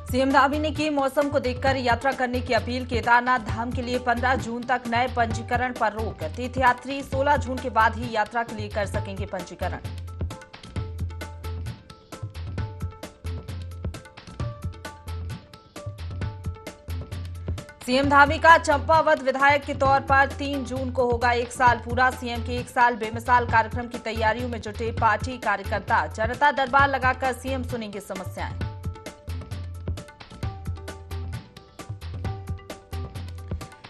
CM Dhami ने की मौसम को देखकर यात्रा करने की अपील। केदारनाथ धाम के लिए 15 जून तक नए पंजीकरण पर रोक। तीर्थयात्री 16 जून के बाद ही यात्रा के लिए कर सकेंगे पंजीकरण। सीएम धामी का चंपावत विधायक के तौर पर 3 जून को होगा 1 साल पूरा। सीएम के 1 साल बेमिसाल कार्यक्रम की तैयारियों में जुटे पार्टी कार्यकर्ता। जनता दरबार लगाकर सीएम सुनेंगे समस्याएं।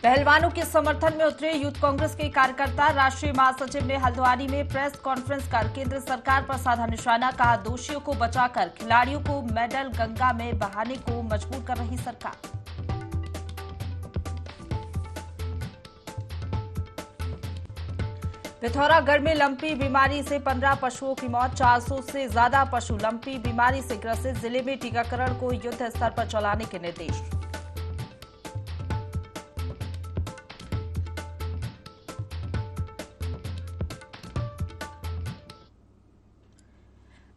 पहलवानों के समर्थन में उतरे यूथ कांग्रेस के कार्यकर्ता। राष्ट्रीय महासचिव ने हल्द्वानी में प्रेस कॉन्फ्रेंस कर केंद्र सरकार पर साधा निशाना। कहा, दोषियों को बचाकर खिलाड़ियों को मेडल गंगा में बहाने को मजबूर कर रही सरकार। पिथौरागढ़ में लंपी बीमारी से 15 पशुओं की मौत। 400 से ज्यादा पशु लंपी बीमारी से ग्रसित। जिले में टीकाकरण को युद्ध स्तर पर चलाने के निर्देश।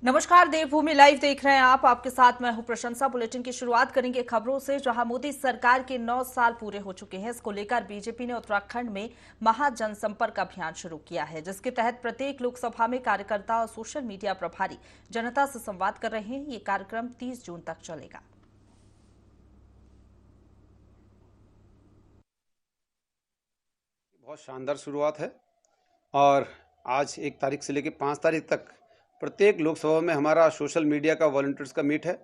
नमस्कार, देवभूमि लाइव देख रहे हैं आप। आपके साथ मैं हूं प्रशंसा। बुलेटिन की शुरुआत करेंगे खबरों से, जहां मोदी सरकार के 9 साल पूरे हो चुके हैं। इसको लेकर बीजेपी ने उत्तराखंड में महाजनसंपर्क अभियान शुरू किया है, जिसके तहत प्रत्येक लोकसभा में कार्यकर्ता और सोशल मीडिया प्रभारी जनता से संवाद कर रहे हैं। ये कार्यक्रम 30 जून तक चलेगा। बहुत शानदार शुरुआत है और आज 1 तारीख से लेकर 5 तारीख तक प्रत्येक लोकसभा में हमारा सोशल मीडिया का वॉलंटियर्स का मीट है।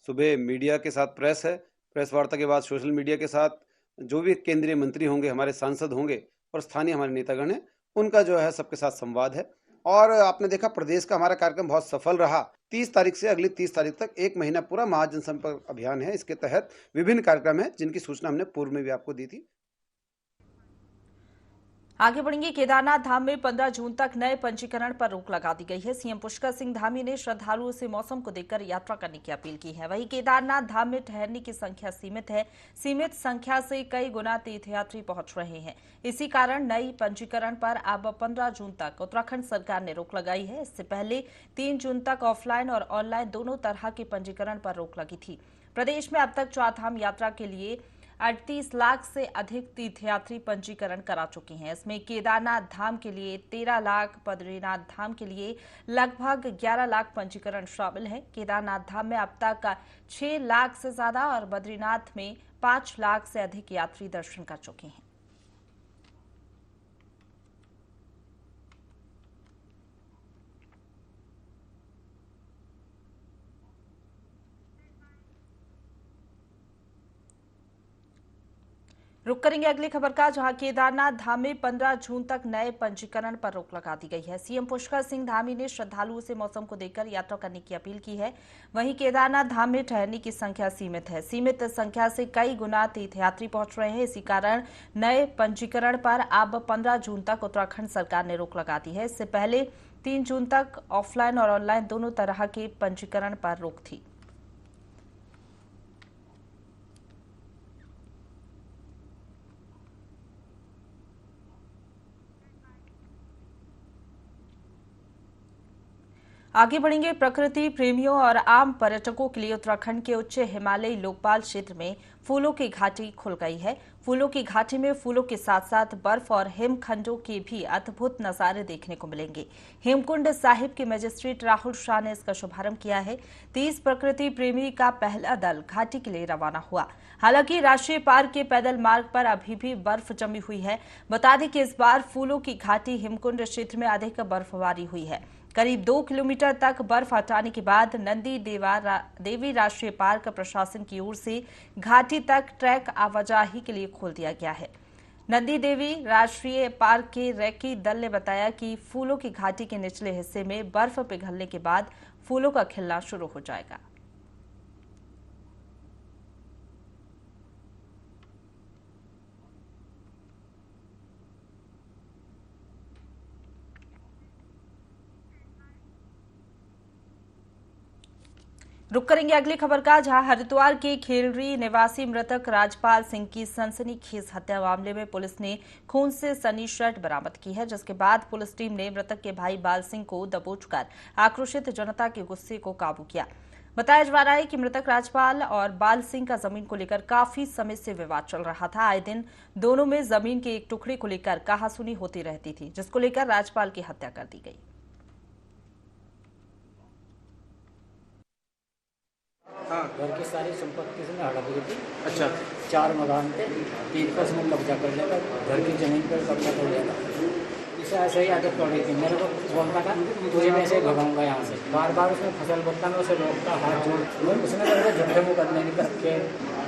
सुबह मीडिया के साथ प्रेस है, प्रेस वार्ता के बाद सोशल मीडिया के साथ जो भी केंद्रीय मंत्री होंगे, हमारे सांसद होंगे और स्थानीय हमारे नेतागण हैं, उनका जो है सबके साथ संवाद है। और आपने देखा प्रदेश का हमारा कार्यक्रम बहुत सफल रहा। 30 तारीख से अगली 30 तारीख तक 1 महीना पूरा महाजनसंपर्क अभियान है। इसके तहत विभिन्न कार्यक्रम है, जिनकी सूचना हमने पूर्व में भी आपको दी थी। आगे बढ़ेंगे। केदारनाथ धाम में 15 जून तक नए पंजीकरण पर रोक लगा दी गई है। सीएम पुष्कर सिंह धामी ने श्रद्धालुओं से मौसम को देखकर यात्रा करने की अपील की है। वहीं केदारनाथ धाम में ठहरने की संख्या सीमित है। सीमित संख्या से कई गुना तीर्थयात्री पहुंच रहे हैं। इसी कारण नई पंजीकरण पर अब 15 जून तक उत्तराखंड सरकार ने रोक लगाई है। इससे पहले 3 जून तक ऑफलाइन और ऑनलाइन दोनों तरह के पंजीकरण पर रोक लगी थी। प्रदेश में अब तक चारधाम यात्रा के लिए 38 लाख से अधिक तीर्थयात्री पंजीकरण करा चुके हैं। इसमें केदारनाथ धाम के लिए 13 लाख, बद्रीनाथ धाम के लिए लगभग 11 लाख पंजीकरण शामिल है। केदारनाथ धाम में अब तक 6 लाख से ज्यादा और बद्रीनाथ में 5 लाख से अधिक यात्री दर्शन कर चुके हैं। रुक करेंगे अगली खबर का, जहां केदारनाथ धाम में 15 जून तक नए पंजीकरण पर रोक लगा दी गई है। सीएम पुष्कर सिंह धामी ने श्रद्धालुओं से मौसम को देखकर यात्रा करने की अपील की है। वहीं केदारनाथ धाम में ठहरने की संख्या सीमित है। सीमित संख्या से कई गुना तीर्थयात्री पहुंच रहे हैं। इसी कारण नए पंजीकरण पर अब 15 जून तक उत्तराखंड सरकार ने रोक लगा दी है। इससे पहले 3 जून तक ऑफलाइन और ऑनलाइन दोनों तरह के पंजीकरण पर रोक थी। आगे बढ़ेंगे। प्रकृति प्रेमियों और आम पर्यटकों के लिए उत्तराखंड के उच्च हिमालयी लोकपाल क्षेत्र में फूलों की घाटी खुल गई है। फूलों की घाटी में फूलों के साथ साथ बर्फ और हिमखंडों के भी अद्भुत नजारे देखने को मिलेंगे। हेमकुंड साहिब के मजिस्ट्रेट राहुल शाह ने इसका शुभारंभ किया है। 30 प्रकृति प्रेमी का पहला दल घाटी के लिए रवाना हुआ। हालांकि राष्ट्रीय पार्क के पैदल मार्ग पर अभी भी बर्फ जमी हुई है। बता दें कि इस बार फूलों की घाटी हेमकुंड क्षेत्र में अधिक बर्फबारी हुई है। करीब 2 किलोमीटर तक बर्फ हटाने के बाद नंदी देवी राष्ट्रीय पार्क प्रशासन की ओर से घाटी तक ट्रैक आवाजाही के लिए खोल दिया गया है। नंदी देवी राष्ट्रीय पार्क के रेकी दल ने बताया कि फूलों की घाटी के निचले हिस्से में बर्फ पिघलने के बाद फूलों का खिलना शुरू हो जाएगा। रुक करेंगे अगली खबर का, जहां हरिद्वार के खेलरी निवासी मृतक राजपाल सिंह की सनसनीखेज हत्या मामले में पुलिस ने खून से सनी शर्ट बरामद की है, जिसके बाद पुलिस टीम ने मृतक के भाई बाल सिंह को दबोचकर आक्रोशित जनता के गुस्से को काबू किया। बताया जा रहा है कि मृतक राजपाल और बाल सिंह का जमीन को लेकर काफी समय से विवाद चल रहा था। आए दिन दोनों में जमीन के एक टुकड़े को लेकर कहासुनी होती रहती थी, जिसको लेकर राजपाल की हत्या कर दी गई। घर की सारी संपत्ति से मैं हड़प गई थी। अच्छा, 4 मकान थे, 3 पर उसने कब्जा कर लिया था, घर की जमीन पर कब्जा कर लिया था। इसे ऐसे ही आदत पड़ गई थी। मेरे को बोलता था तुझे मैं ऐसे ही भगाऊंगा यहाँ से। बार बार उसने फसल बोलता, मैं उसे रोकता, हाथ जोड़, उसने मेरे को झूठे मुकदमे की तरफ के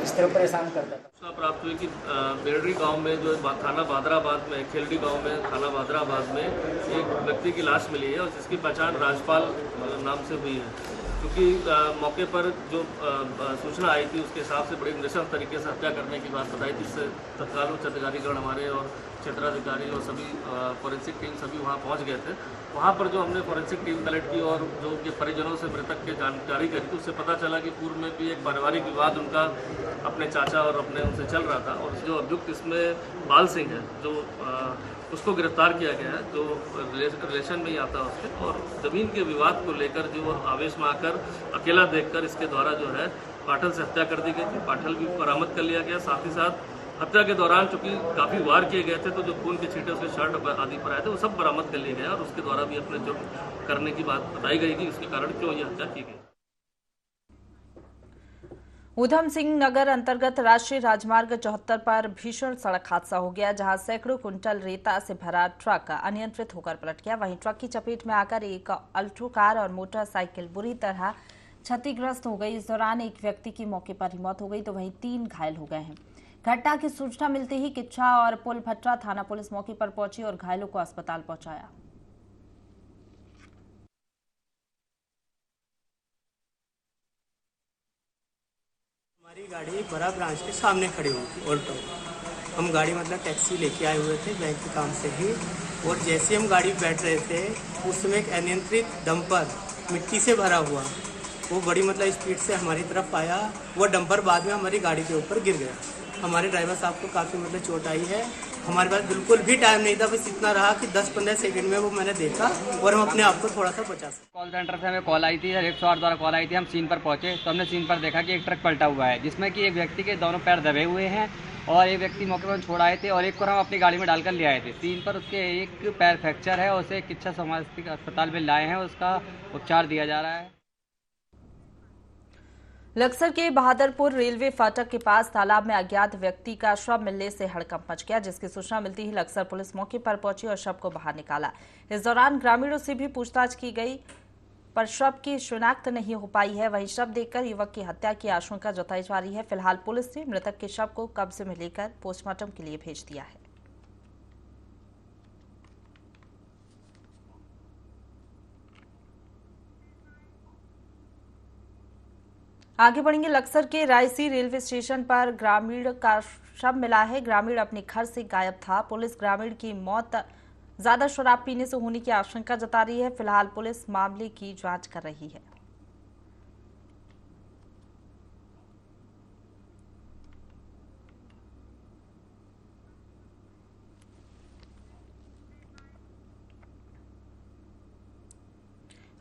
इस तरह परेशान करता था। सूचना प्राप्त हुई कि बेरडी गांव में जो थाना भादराबाद में, खेलडी गांव में थाना भादराबाद में एक व्यक्ति की लाश मिली है और जिसकी पहचान राजपाल नाम से हुई है। क्योंकि मौके पर जो सूचना आई थी उसके हिसाब से बड़ी नृशंस तरीके से हत्या करने की बात बताई, जिससे तत्काल उच्च अधिकारीगण हमारे और क्षेत्राधिकारी और सभी फॉरेंसिक टीम सभी वहां पहुंच गए थे। वहां पर जो हमने फॉरेंसिक टीम कलेक्ट की और जो उनके परिजनों से मृतक की जानकारी करी तो उससे पता चला कि पूर्व में भी एक पारिवारिक विवाद उनका अपने चाचा और अपने उनसे चल रहा था और जो अभियुक्त इसमें बाल सिंह है, जो उसको गिरफ्तार किया गया है, जो रिलेशन में ही आता है उसके, और ज़मीन के विवाद को लेकर जो आवेश में आकर अकेला देखकर इसके द्वारा जो है पाठल से हत्या कर दी गई थी। पाठल भी बरामद कर लिया गया। साथ ही साथ हत्या के दौरान चूंकि काफ़ी वार किए गए थे तो जो खून के छींटे उसके शर्ट आदि पर आए थे वो सब बरामद कर लिए गए और उसके द्वारा भी अपने जुर्म करने की बात बताई गई कि उसके कारण क्यों ये हत्या की गई। ऊधम सिंह नगर अंतर्गत राष्ट्रीय राजमार्ग 74 पर भीषण सड़क हादसा हो गया, जहां सैकड़ों कुंटल रेता से भरा ट्रक अनियंत्रित होकर पलट गया। वहीं ट्रक की चपेट में आकर एक अल्टो कार और मोटरसाइकिल बुरी तरह क्षतिग्रस्त हो गई। इस दौरान एक व्यक्ति की मौके पर ही मौत हो गई तो वहीं 3 घायल हो गए हैं। घटना की सूचना मिलते ही किच्छा और पुलभट्टा थाना पुलिस मौके पर पहुंची और घायलों को अस्पताल पहुंचाया। हमारी गाड़ी बड़ा ब्रांच के सामने खड़ी हुई थी ऑल्टो। हम गाड़ी मतलब टैक्सी लेके आए हुए थे बैंक के काम से ही, और जैसे हम गाड़ी बैठ रहे थे उसमें एक अनियंत्रित डंपर मिट्टी से भरा हुआ वो बड़ी मतलब स्पीड से हमारी तरफ आया। वो डंपर बाद में हमारी गाड़ी के ऊपर गिर गया। हमारे ड्राइवर साहब को काफ़ी मतलब चोट आई है। हमारे पास बिल्कुल भी टाइम नहीं था, बस इतना रहा कि 10-15 सेकंड में वो मैंने देखा और हम अपने आप को थोड़ा सा बचा सके। कॉल सेंटर से हमें कॉल आई थी, 108 द्वारा कॉल आई थी। हम सीन पर पहुंचे तो हमने सीन पर देखा कि एक ट्रक पलटा हुआ है जिसमें कि एक व्यक्ति के दोनों पैर दबे हुए हैं और एक व्यक्ति मौके पर छोड़ आए थे और एक को हम अपनी गाड़ी में डालकर ले आए थे। सीन पर उसके एक पैर फ्रैक्चर है और उसे किच्छा समाज अस्पताल में लाए हैं, उसका उपचार दिया जा रहा है। लक्सर के बहादुरपुर रेलवे फाटक के पास तालाब में अज्ञात व्यक्ति का शव मिलने से हड़कंप मच गया, जिसकी सूचना मिलती ही लक्सर पुलिस मौके पर पहुंची और शव को बाहर निकाला। इस दौरान ग्रामीणों से भी पूछताछ की गई पर शव की शिनाख्त नहीं हो पाई है। वहीं शव देखकर युवक की हत्या की आशंका जताई जा रही है। फिलहाल पुलिस ने मृतक के शव को कब्जे में लेकर पोस्टमार्टम के लिए भेज दिया है। आगे बढ़ेंगे। लक्सर के रायसी रेलवे स्टेशन पर ग्रामीण का शव मिला है। ग्रामीण अपने घर से गायब था। पुलिस ग्रामीण की मौत ज्यादा शराब पीने से होने की आशंका जता रही है। फिलहाल पुलिस मामले की जांच कर रही है।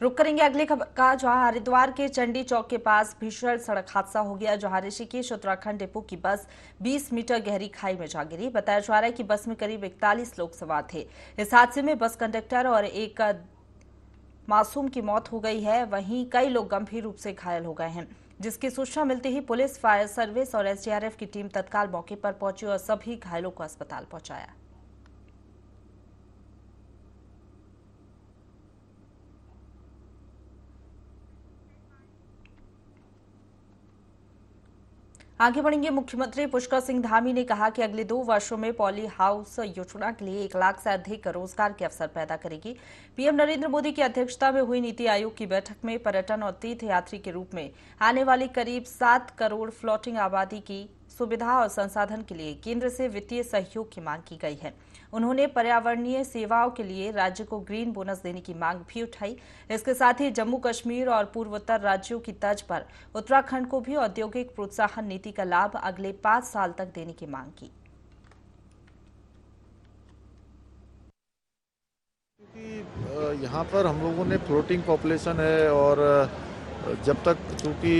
रुक करेंगे अगले खबर का, जहां हरिद्वार के चंडी चौक के पास भीषण सड़क हादसा हो गया, जहां ऋषिकेश उत्तराखंड डिपो की बस 20 मीटर गहरी खाई में जा गिरी। बताया जा रहा है कि बस में करीब 41 लोग सवार थे। इस हादसे में बस कंडक्टर और एक मासूम की मौत हो गई है। वहीं कई लोग गंभीर रूप से घायल हो गए हैं, जिसकी सूचना मिलते ही पुलिस, फायर सर्विस और एसडीआरएफ की टीम तत्काल मौके पर पहुंची और सभी घायलों को अस्पताल पहुंचाया। आगे बढ़ेंगे। मुख्यमंत्री पुष्कर सिंह धामी ने कहा कि अगले 2 वर्षों में पॉली हाउस योजना के लिए 1 लाख से अधिक रोजगार के अवसर पैदा करेगी। पीएम नरेंद्र मोदी की अध्यक्षता में हुई नीति आयोग की बैठक में पर्यटन और तीर्थ यात्री के रूप में आने वाली करीब 7 करोड़ फ्लोटिंग आबादी की सुविधा और संसाधन के लिए केंद्र से वित्तीय सहयोग की मांग की गई है। उन्होंने पर्यावरणीय सेवाओं के लिए राज्य को ग्रीन बोनस देने की मांग भी उठाई। इसके साथ ही जम्मू कश्मीर और पूर्वोत्तर राज्यों की तर्ज पर उत्तराखंड को भी औद्योगिक प्रोत्साहन नीति का लाभ अगले 5 साल तक देने की मांग की। क्योंकि यहाँ पर हम लोगों ने फ्लोटिंग पॉपुलेशन है और जब तक चूँकि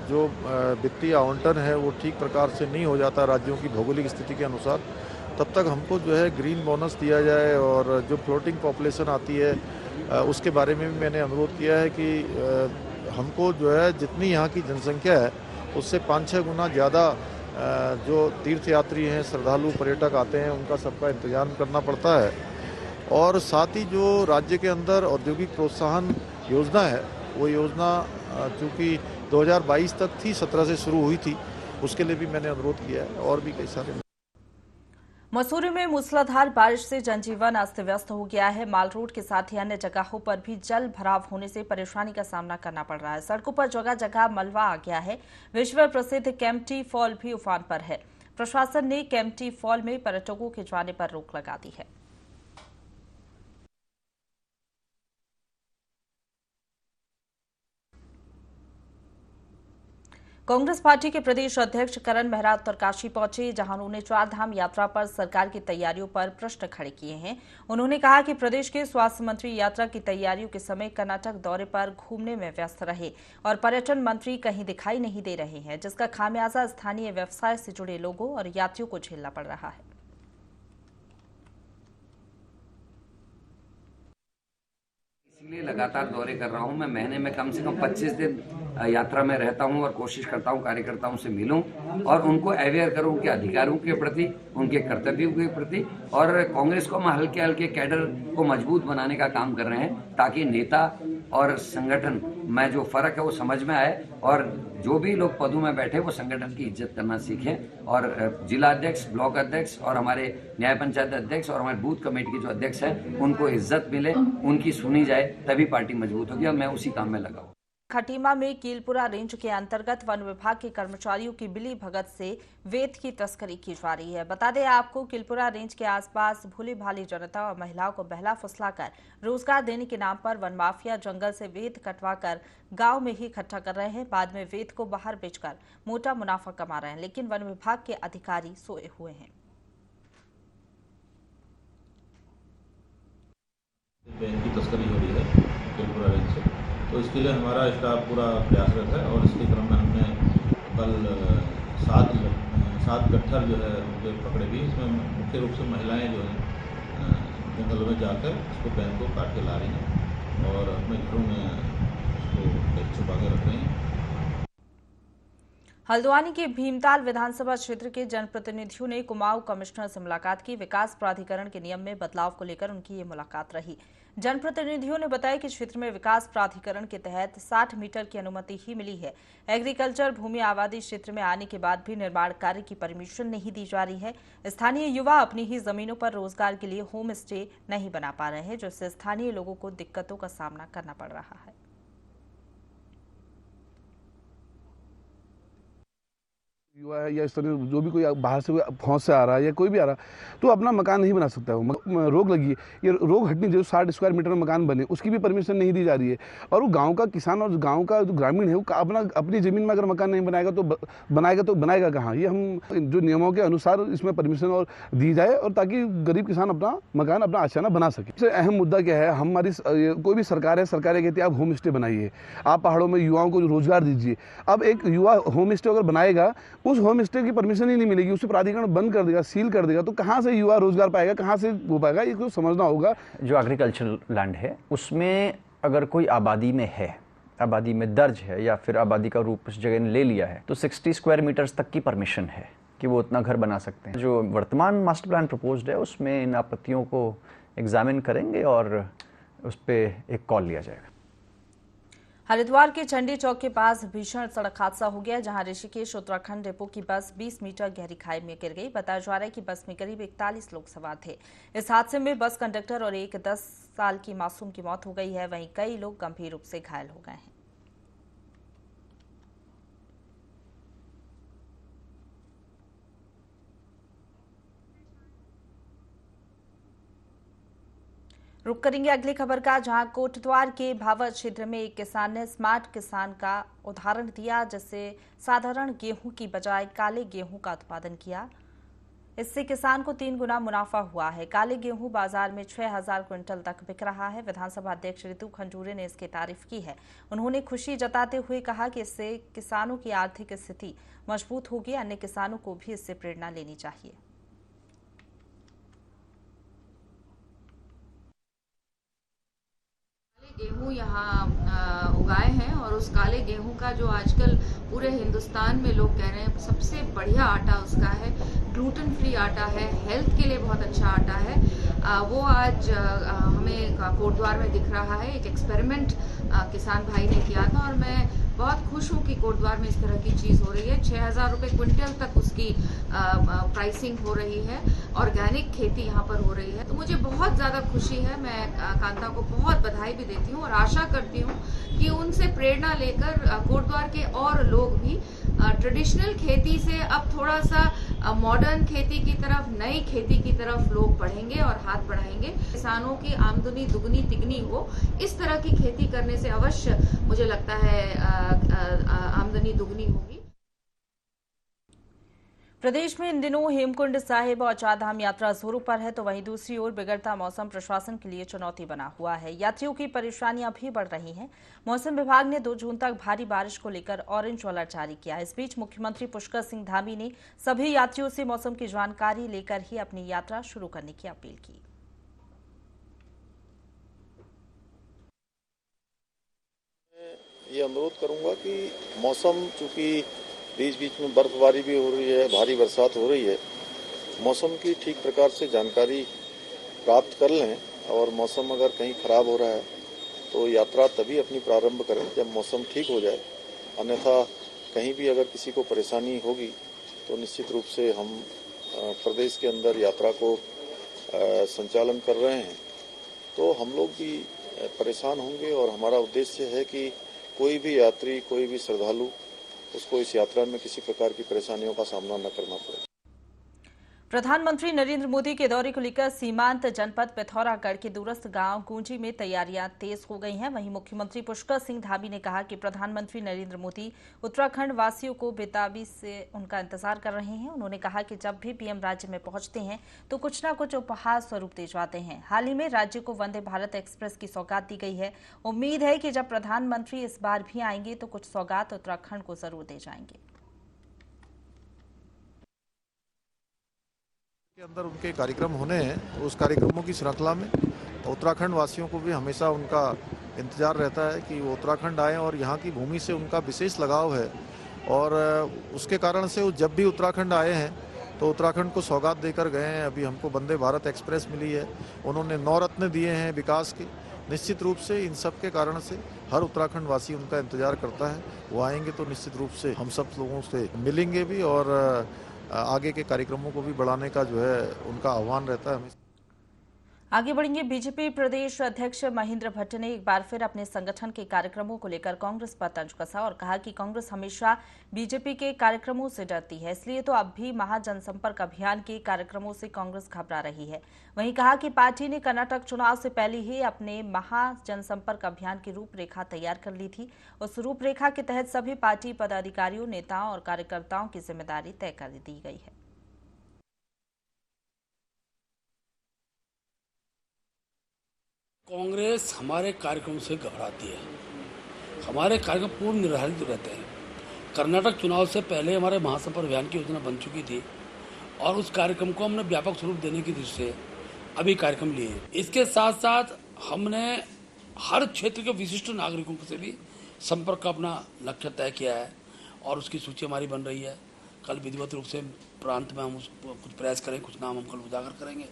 जो वित्तीय आवंटन है वो ठीक प्रकार से नहीं हो जाता राज्यों की भौगोलिक स्थिति के अनुसार, तब तक हमको जो है ग्रीन बोनस दिया जाए। और जो फ्लोटिंग पॉपुलेशन आती है उसके बारे में भी मैंने अनुरोध किया है कि हमको जो है जितनी यहाँ की जनसंख्या है उससे 5-6 गुना ज़्यादा जो तीर्थयात्री हैं, श्रद्धालु, पर्यटक आते हैं, उनका सबका इंतजाम करना पड़ता है। और साथ ही जो राज्य के अंदर औद्योगिक प्रोत्साहन योजना है, वो योजना चूँकि 2022 तक थी, 17 से शुरू हुई थी, उसके लिए भी मैंने अनुरोध किया है। और भी कई सारे मसूरी में मूसलाधार बारिश से जनजीवन अस्त व्यस्त हो गया है। माल रोड के साथ ही अन्य जगहों पर भी जल भराव होने से परेशानी का सामना करना पड़ रहा है। सड़कों पर जगह जगह मलबा आ गया है। विश्व प्रसिद्ध केम्प्टी फॉल भी उफान पर है। प्रशासन ने केम्प्टी फॉल में पर्यटकों के जाने पर रोक लगा दी है। कांग्रेस पार्टी के प्रदेश अध्यक्ष करण मेहरा उत्तरकाशी पहुंचे, जहां उन्होंने चार धाम यात्रा पर सरकार की तैयारियों पर प्रश्न खड़े किए हैं। उन्होंने कहा कि प्रदेश के स्वास्थ्य मंत्री यात्रा की तैयारियों के समय कर्नाटक दौरे पर घूमने में व्यस्त रहे और पर्यटन मंत्री कहीं दिखाई नहीं दे रहे हैं, जिसका खामियाजा स्थानीय व्यवसाय से जुड़े लोगों और यात्रियों को झेलना पड़ रहा है। इसलिए लगातार दौरे कर रहा हूं। मैं महीने में कम से कम 25 दिन यात्रा में रहता हूं और कोशिश करता हूं कार्यकर्ताओं से मिलूं और उनको अवेयर करूं उनके अधिकारों के प्रति, उनके कर्तव्यों के प्रति। और कांग्रेस को हम हल्के हल्के कैडर को मजबूत बनाने का काम कर रहे हैं, ताकि नेता और संगठन में जो फर्क है वो समझ में आए और जो भी लोग पदों में बैठे वो संगठन की इज्जत करना सीखें। और जिला अध्यक्ष, ब्लॉक अध्यक्ष और हमारे न्याय पंचायत अध्यक्ष और हमारे बूथ कमेटी के जो अध्यक्ष हैं उनको इज्जत मिले, उनकी सुनी जाए, तभी पार्टी मजबूत होगी। और मैं उसी काम में लगा हूं। खटीमा में कीलपुरा रेंज के अंतर्गत वन विभाग के कर्मचारियों की बिली भगत से वेद की तस्करी की जा रही है। बता दें आपको, कीलपुरा रेंज के आसपास भोली भाली जनता और महिलाओं को बहला फुसलाकर रोजगार देने के नाम पर वन माफिया जंगल से वेद कटवाकर गांव में ही इकट्ठा कर रहे हैं। बाद में वेद को बाहर बेचकर मोटा मुनाफा कमा रहे हैं, लेकिन वन विभाग के अधिकारी सोए हुए हैं। वेद की तस्करी हो रही है कीलपुरा रेंज से, तो इसके लिए हमारा स्टाफ पूरा प्रयासरत है। और इसके क्रम में हमने कल 7 गट्ठर जो है उनके पकड़े भी। इसमें मुख्य रूप से महिलाएं जो हैं जंगलों में जाकर इसको बैन को काट के ला रही हैं और अपने घरों में इसको छुपा के रख रही हैं। हल्द्वानी के भीमताल विधानसभा क्षेत्र के जनप्रतिनिधियों ने कुमाऊं कमिश्नर से मुलाकात की। विकास प्राधिकरण के नियम में बदलाव को लेकर उनकी ये मुलाकात रही। जनप्रतिनिधियों ने बताया कि क्षेत्र में विकास प्राधिकरण के तहत 60 मीटर की अनुमति ही मिली है। एग्रीकल्चर भूमि आबादी क्षेत्र में आने के बाद भी निर्माण कार्य की परमिशन नहीं दी जा रही है। स्थानीय युवा अपनी ही जमीनों पर रोजगार के लिए होम स्टे नहीं बना पा रहे हैं, जिससे स्थानीय लोगों को दिक्कतों का सामना करना पड़ रहा है। युवा है या इस तरह जो भी कोई बाहर से फौज से आ रहा है या कोई भी आ रहा है तो अपना मकान नहीं बना सकता है। रोक लगी है, ये रोक हटनी जो 60 स्क्वायर मीटर में मकान बने उसकी भी परमिशन नहीं दी जा रही है। और वो गांव का किसान और गांव का जो ग्रामीण है वो अपनी ज़मीन में अगर मकान नहीं बनाएगा तो बनाएगा कहाँ। ये हम जो नियमों के अनुसार इसमें परमिशन और दी जाए और ताकि गरीब किसान अपना मकान, अपना आशियाना बना सके। सबसे अहम मुद्दा क्या है, हमारी कोई भी सरकार है, सरकारें कहती है आप होम स्टे बनाइए, आप पहाड़ों में युवाओं को रोजगार दीजिए। अब एक युवा होम स्टे अगर बनाएगा, उस होम स्टे की परमिशन ही नहीं मिलेगी, उसे प्राधिकरण बंद कर देगा, सील कर देगा, तो कहाँ से युवा रोजगार पाएगा, कहाँ से हो पाएगा, ये तो समझना होगा। जो एग्रीकल्चरल लैंड है उसमें अगर कोई आबादी में है, आबादी में दर्ज है या फिर आबादी का रूप उस जगह ने ले लिया है, तो 60 स्क्वायर मीटर्स तक की परमिशन है कि वो उतना घर बना सकते हैं। जो वर्तमान मास्टर प्लान प्रपोज्ड है उसमें इन आपत्तियों को एग्जामिन करेंगे और उस पर एक कॉल लिया जाएगा। हरिद्वार के चंडी चौक के पास भीषण सड़क हादसा हो गया, जहां ऋषिकेश उत्तराखंड डिपो की बस 20 मीटर गहरी खाई में गिर गई। बताया जा रहा है कि बस में करीब 41 लोग सवार थे। इस हादसे में बस कंडक्टर और एक 10 साल की मासूम की मौत हो गई है, वहीं कई लोग गंभीर रूप से घायल हो गए हैं। रुक करेंगे अगली खबर का, जहां कोटद्वार के भावर क्षेत्र में एक किसान ने स्मार्ट किसान का उदाहरण दिया, जिससे साधारण गेहूं की बजाय काले गेहूं का उत्पादन किया। इससे किसान को 3 गुना मुनाफा हुआ है। काले गेहूं बाजार में 6000 क्विंटल तक बिक रहा है। विधानसभा अध्यक्ष ऋतु खंजूरे ने इसकी तारीफ की है। उन्होंने खुशी जताते हुए कहा कि इससे किसानों की आर्थिक स्थिति मजबूत होगी। अन्य किसानों को भी इससे प्रेरणा लेनी चाहिए। गेहूं यहाँ उगाए हैं और उस काले गेहूं का जो आजकल पूरे हिंदुस्तान में लोग कह रहे हैं सबसे बढ़िया आटा उसका है, ग्लूटेन फ्री आटा है, हेल्थ के लिए बहुत अच्छा आटा है, वो आज हमें कोटद्वार में दिख रहा है। एक एक्सपेरिमेंट किसान भाई ने किया था और मैं बहुत खुश हूँ कि कोटद्वार में इस तरह की चीज़ हो रही है। 6000 रुपये क्विंटल तक उसकी प्राइसिंग हो रही है। ऑर्गेनिक खेती यहाँ पर हो रही है, तो मुझे बहुत ज़्यादा खुशी है। मैं कांता को बहुत बधाई भी देती हूँ और आशा करती हूँ कि उनसे प्रेरणा लेकर कोटद्वार के और लोग भी ट्रेडिशनल खेती से अब थोड़ा सा मॉडर्न खेती की तरफ, नई खेती की तरफ लोग बढ़ेंगे और हाथ बढ़ाएंगे। किसानों की आमदनी दुगनी तिगनी हो, इस तरह की खेती करने से अवश्य मुझे लगता है आमदनी दुगनी होगी। प्रदेश में इन दिनों हेमकुंड साहिब और चारधाम यात्रा जोरों पर है, तो वहीं दूसरी ओर बिगड़ता मौसम प्रशासन के लिए चुनौती बना हुआ है। यात्रियों की परेशानियां भी बढ़ रही हैं। मौसम विभाग ने 2 जून तक भारी बारिश को लेकर ऑरेंज अलर्ट जारी किया। इस बीच मुख्यमंत्री पुष्कर सिंह धामी ने सभी यात्रियों से मौसम की जानकारी लेकर ही अपनी यात्रा शुरू करने की अपील की। ये अनुरोध करूंगा कि मौसम चूंकि बीच बीच में बर्फबारी भी हो रही है, भारी बरसात हो रही है, मौसम की ठीक प्रकार से जानकारी प्राप्त कर लें और मौसम अगर कहीं खराब हो रहा है तो यात्रा तभी अपनी प्रारंभ करें जब मौसम ठीक हो जाए। अन्यथा कहीं भी अगर किसी को परेशानी होगी तो निश्चित रूप से हम प्रदेश के अंदर यात्रा को संचालन कर रहे हैं तो हम लोग भी परेशान होंगे और हमारा उद्देश्य है कि कोई भी यात्री, कोई भी श्रद्धालु उसको इस यात्रा में किसी प्रकार की परेशानियों का सामना न करना पड़े। प्रधानमंत्री नरेंद्र मोदी के दौरे को लेकर सीमांत जनपद पिथौरागढ़ के दूरस्थ गांव गूंजी में तैयारियां तेज हो गई हैं। वहीं मुख्यमंत्री पुष्कर सिंह धामी ने कहा कि प्रधानमंत्री नरेंद्र मोदी उत्तराखंड वासियों को बेताबी से उनका इंतजार कर रहे हैं। उन्होंने कहा कि जब भी पीएम राज्य में पहुंचते हैं तो कुछ न कुछ उपहार स्वरूप दे जाते हैं। हाल ही में राज्य को वंदे भारत एक्सप्रेस की सौगात दी गई है। उम्मीद है कि जब प्रधानमंत्री इस बार भी आएंगे तो कुछ सौगात उत्तराखंड को जरूर दे जाएंगे। के अंदर उनके कार्यक्रम होने हैं, उस कार्यक्रमों की श्रृंखला में उत्तराखंड वासियों को भी हमेशा उनका इंतजार रहता है कि वो उत्तराखंड आएँ और यहाँ की भूमि से उनका विशेष लगाव है और उसके कारण से वो जब भी उत्तराखंड आए हैं तो उत्तराखंड को सौगात देकर गए हैं। अभी हमको वंदे भारत एक्सप्रेस मिली है, उन्होंने 9 रत्न दिए हैं विकास के। निश्चित रूप से इन सब के कारण से हर उत्तराखंड वासी उनका इंतजार करता है। वो आएंगे तो निश्चित रूप से हम सब लोगों से मिलेंगे भी और आगे के कार्यक्रमों को भी बढ़ाने का जो है उनका आह्वान रहता है। हमें आगे बढ़ेंगे। बीजेपी प्रदेश अध्यक्ष महेंद्र भट्ट ने एक बार फिर अपने संगठन के कार्यक्रमों को लेकर कांग्रेस पर तंज कसा और कहा कि कांग्रेस हमेशा बीजेपी के कार्यक्रमों से डरती है, इसलिए तो अब भी महाजनसंपर्क अभियान के कार्यक्रमों से कांग्रेस घबरा रही है। वहीं कहा कि पार्टी ने कर्नाटक चुनाव से पहले ही अपने महाजनसंपर्क अभियान की रूपरेखा तैयार कर ली थी। उस रूपरेखा के तहत सभी पार्टी पदाधिकारियों, नेताओं और कार्यकर्ताओं की जिम्मेदारी तय कर दी गई है। कांग्रेस हमारे कार्यक्रम से घबराती है। हमारे कार्यक्रम पूर्व निर्धारित रहते हैं। कर्नाटक चुनाव से पहले हमारे महासंपर्क अभियान की योजना बन चुकी थी और उस कार्यक्रम को हमने व्यापक स्वरूप देने की दृष्टि से अभी कार्यक्रम लिए। इसके साथ साथ हमने हर क्षेत्र के विशिष्ट नागरिकों से भी संपर्क का अपना लक्ष्य तय किया है और उसकी सूची हमारी बन रही है। कल विधिवत रूप से प्रांत में हम कुछ प्रयास करें, कुछ नाम हम कल उजागर करेंगे।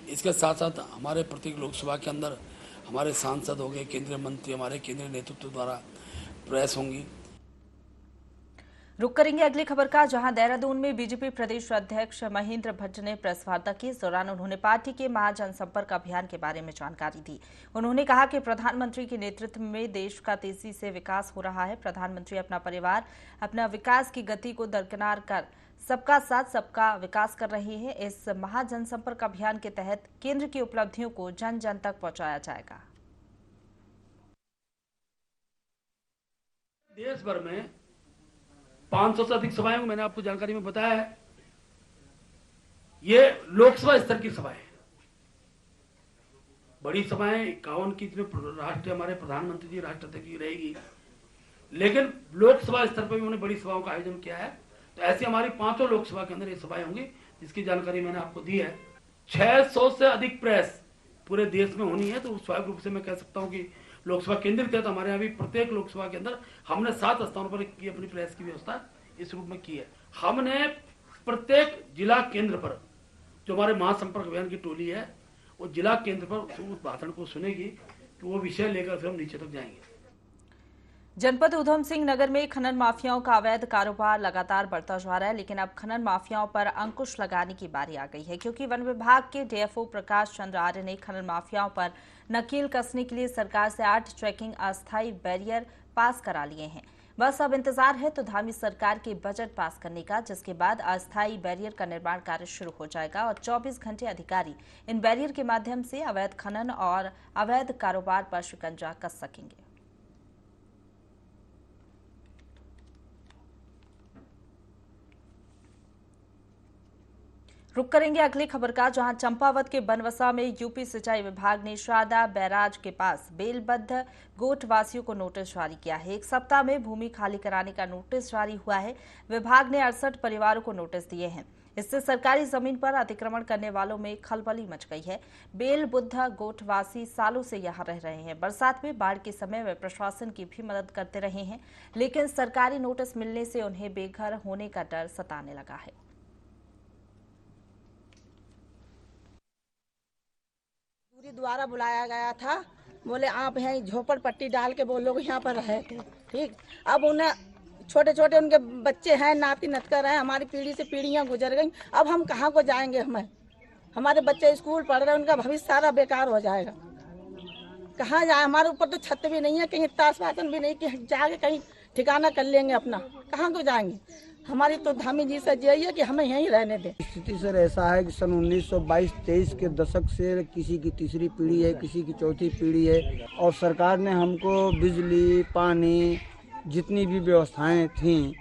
इसके साथ साथ हमारे प्रत्येक लोकसभा के अंदर हमारे सांसद हो गए, केंद्रीय मंत्री, हमारे केंद्रीय नेतृत्व द्वारा प्रयास होंगी। रुक करेंगे अगली खबर का, जहां देहरादून में बीजेपी प्रदेश अध्यक्ष महेंद्र भट्ट ने प्रेस वार्ता की। इस दौरान उन्होंने पार्टी के महाजनसंपर्क अभियान के बारे में जानकारी दी। उन्होंने कहा कि प्रधानमंत्री के नेतृत्व में देश का तेजी से विकास हो रहा है। प्रधानमंत्री अपना परिवार, अपना विकास की गति को दरकिनार कर सबका साथ सबका विकास कर रहे हैं। इस महाजनसंपर्क अभियान के तहत केंद्र की उपलब्धियों को जन जन तक पहुंचाया जाएगा। देश भर में 500 से अधिक सभाएं, मैंने आपको जानकारी में बताया है। ये लोकसभा स्तर की सभा है, बड़ी सभाएं 51 की इसमें राष्ट्र हमारे प्रधानमंत्री जी राष्ट्रपति की रहेगी, लेकिन लोकसभा स्तर पर भी उन्होंने बड़ी सभाओं का आयोजन किया है। तो ऐसी हमारी 5 लोकसभा के अंदर ये सभाएं होंगी, जिसकी जानकारी मैंने आपको दी है। 600 से अधिक प्रेस पूरे देश में होनी है, तो स्वाभाविक रूप से मैं कह सकता हूँ कि लोकसभा केंद्रित है, तो हमारे यहाँ भी प्रत्येक लोकसभा के अंदर हमने 7 स्थानों पर की अपनी प्रेस की व्यवस्था इस रूप में की है। हमने प्रत्येक जिला केंद्र पर जो हमारे महासंपर्क अभियान की टोली है, वो जिला केंद्र पर उस भाषण को सुनेगी कि वो विषय लेकर फिर हम नीचे तक जाएंगे। जनपद उधम सिंह नगर में खनन माफियाओं का अवैध कारोबार लगातार बढ़ता जा रहा है, लेकिन अब खनन माफियाओं पर अंकुश लगाने की बारी आ गई है, क्योंकि वन विभाग के डीएफओ प्रकाश चंद्र आर्य ने खनन माफियाओं पर नकेल कसने के लिए सरकार से 8 ट्रैकिंग अस्थायी बैरियर पास करा लिए हैं। बस अब इंतजार है तो धामी सरकार के बजट पास करने का, जिसके बाद अस्थायी बैरियर का निर्माण कार्य शुरू हो जाएगा और 24 घंटे अधिकारी इन बैरियर के माध्यम से अवैध खनन और अवैध कारोबार पर शिकंजा कस सकेंगे। रुक करेंगे अगली खबर का, जहां चंपावत के बनवसा में यूपी सिंचाई विभाग ने शारदा बैराज के पास बेलबद्ध गोट वासियों को नोटिस जारी किया है। 1 सप्ताह में भूमि खाली कराने का नोटिस जारी हुआ है। विभाग ने 68 परिवारों को नोटिस दिए हैं। इससे सरकारी जमीन पर अतिक्रमण करने वालों में खलबली मच गई है। बेलबुद्ध गोटवासी सालों से यहां रह रहे हैं। बरसात में बाढ़ के समय वे प्रशासन की भी मदद करते रहे हैं, लेकिन सरकारी नोटिस मिलने से उन्हें बेघर होने का डर सताने लगा है। द्वारा बुलाया गया था, बोले आप यहाँ झोपड़पट्टी डाल के वो लोग यहाँ पर रहे थे। ठीक, अब उन्हें छोटे छोटे उनके बच्चे हैं, नाती नतकर हैं, हमारी पीढ़ी से पीढ़ियाँ गुजर गई। अब हम कहाँ को जाएंगे? हमारे बच्चे स्कूल पढ़ रहे हैं, उनका भविष्य सारा बेकार हो जाएगा। कहाँ जाए? हमारे ऊपर तो छत भी नहीं है, कहीं ताश वासन भी नहीं कि जाके कहीं ठिकाना कर लेंगे अपना। कहाँ को जाएंगे? हमारी तो धामी जी से यही है कि हमें यहीं रहने दें। स्थिति सर ऐसा है कि सन 1922-23 के दशक से किसी की तीसरी पीढ़ी है, किसी की चौथी पीढ़ी है, और सरकार ने हमको बिजली, पानी, जितनी भी व्यवस्थाएं थीं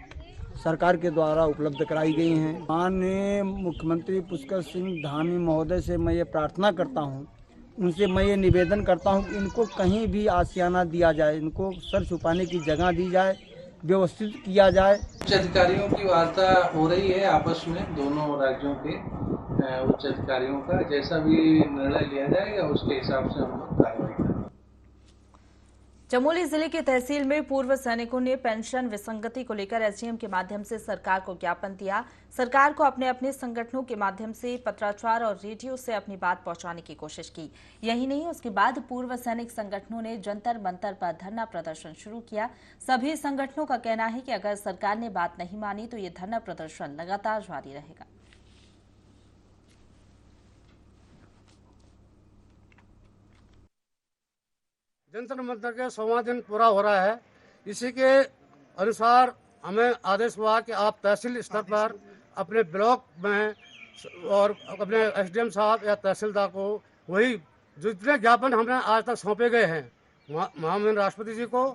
सरकार के द्वारा उपलब्ध कराई गई हैं। माननीय मुख्यमंत्री पुष्कर सिंह धामी महोदय से मैं ये प्रार्थना करता हूँ, उनसे मैं ये निवेदन करता हूँ कि इनको कहीं भी आशियाना दिया जाए, इनको सर छुपाने की जगह दी जाए, व्यवस्थित किया जाए। उच्च अधिकारियों की वार्ता हो रही है आपस में, दोनों राज्यों के उच्च अधिकारियों का, जैसा भी निर्णय लिया जाएगा उसके हिसाब से हम लोग कार्रवाई करेंगे। चमोली जिले के तहसील में पूर्व सैनिकों ने पेंशन विसंगति को लेकर एसडीएम के माध्यम से सरकार को ज्ञापन दिया। सरकार को अपने अपने संगठनों के माध्यम से पत्राचार और रेडियो से अपनी बात पहुंचाने की कोशिश की। यही नहीं, उसके बाद पूर्व सैनिक संगठनों ने जंतर मंतर पर धरना प्रदर्शन शुरू किया। सभी संगठनों का कहना है कि अगर सरकार ने बात नहीं मानी तो ये धरना प्रदर्शन लगातार जारी रहेगा। जंतर मंतर के 100वां दिन पूरा हो रहा है। इसी के अनुसार हमें आदेश हुआ कि आप तहसील स्तर पर अपने ब्लॉक में और अपने एसडीएम साहब या तहसीलदार को वही जितने ज्ञापन हमने आज तक सौंपे गए हैं महामहिम राष्ट्रपति जी को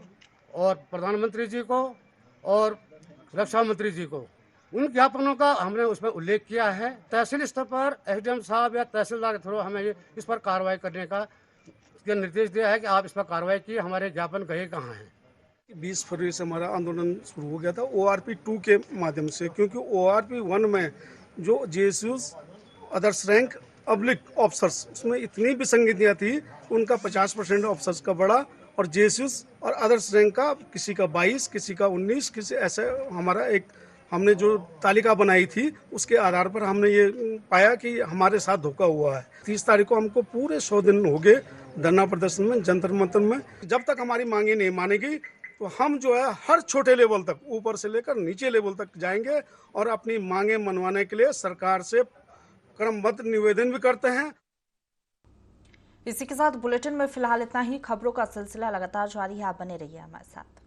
और प्रधानमंत्री जी को और रक्षा मंत्री जी को, उन ज्ञापनों का हमने उसमें उल्लेख किया है। तहसील स्तर पर एसडीएम साहब या तहसीलदार के थ्रू हमें इस पर कार्रवाई करने का निर्देश दिया है कि आप इस पर कार्रवाई की, हमारे ज्ञापन गए कहाँ हैं। 20 फरवरी से हमारा आंदोलन शुरू हो गया था ORP 2 के माध्यम से, क्योंकि ORP 1 में जो JSUs others rank public officers उसमें इतनी विसंगतियाँ थी, उनका 50% ऑफिसर्स का बढ़ा और JSUs और अदर्स रैंक का किसी का 22, किसी का 19, किसी ऐसे हमारा एक हमने जो तालिका बनाई थी उसके आधार पर हमने ये पाया कि हमारे साथ धोखा हुआ है। 30 तारीख को हमको पूरे 100 दिन हो गए धरना प्रदर्शन में, जंतर मंतर में। जब तक हमारी मांगे नहीं मानेगी तो हम जो है हर छोटे लेवल तक, ऊपर से लेकर नीचे लेवल तक जाएंगे और अपनी मांगे मनवाने के लिए सरकार से क्रमबद्ध निवेदन भी करते हैं। इसी के साथ बुलेटिन में फिलहाल इतना ही। खबरों का सिलसिला लगातार जारी है, आप बने रहिए हमारे साथ।